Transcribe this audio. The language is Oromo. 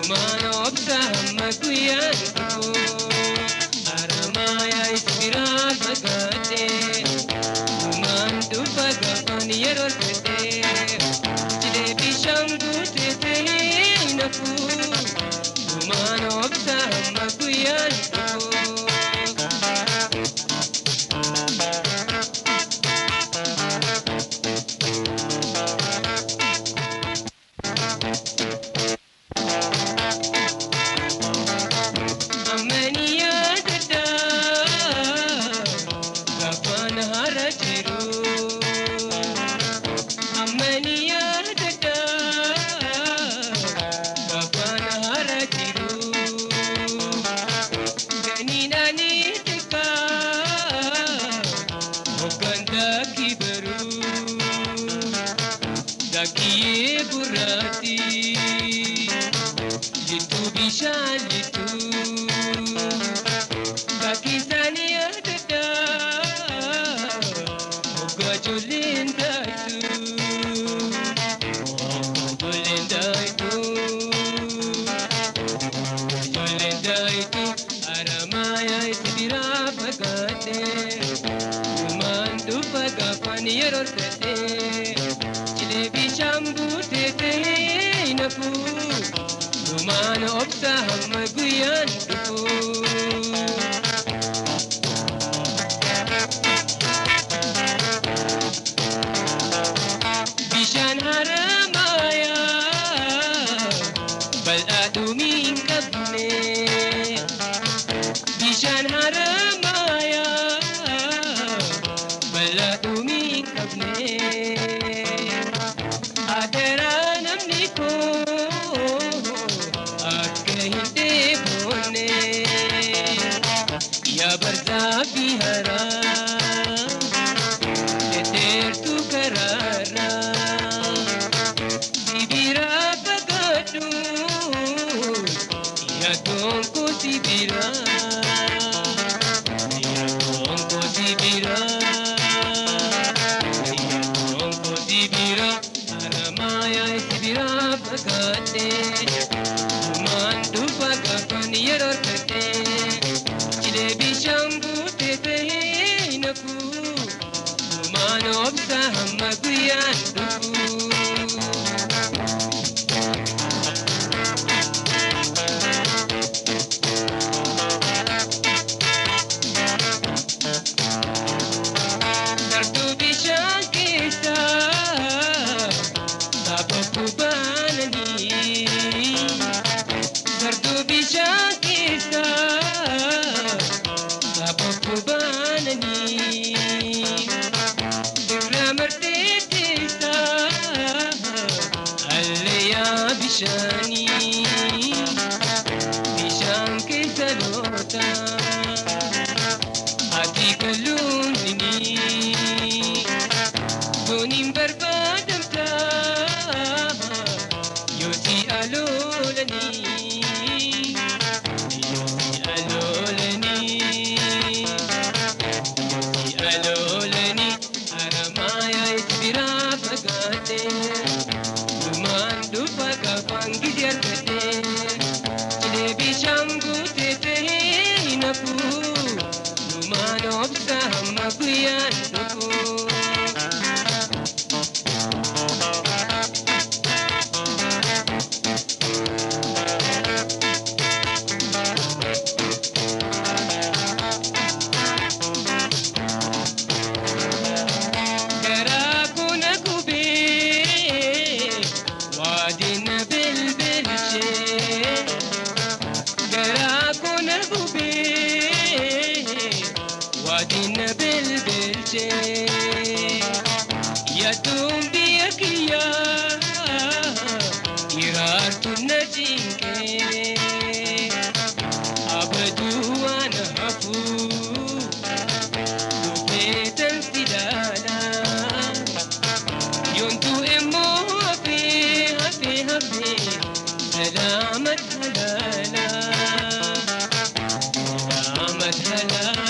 Mana obsa maguyan ko Aramaya ispiral magate Umandu pagapan yerorte Chide bishangu tete inafu Mana obsa maguyan ko Dakiye burati Jitu bishan jitu Daki saniya dada Oga jolinda itu Jolinda itu Jolinda itu Aramaya isbira bagate Umandu pagapan yerorte Bishambu tete inafu Lumana obsa hamaguyan dufu Bishan haramaya Bal aduming kabne Bishan haramaya Bal aduming kabne Berzabi hara, teter tu karara, sibira pagadu, ya dongko sibira, ya dongko sibira, ya dongko sibira, aramaya sibira pagate, umandu pagapan yerorte. Bishambu tete inafu Lumana obsa hamaguyan dufu Dardu bishan kisa Sababu banani Dardu bishan kisa Kubanani Dramarte tisa Alya bishani Bishan ke salota Ati kalundini Donim barbadamta Yosi alolani Yosi alolani Alolani aramaya isbira pagate Umandu pagapan gidyarkate Chide bishambu tete inafu Lumana obsa hamaguyan dufu Wadin bilbilce Yatum biyakiya Irartu najinke Abaduan hafu Dupetan sidala Yontu emo hafi hafi hafi Salamat halala Salamat halala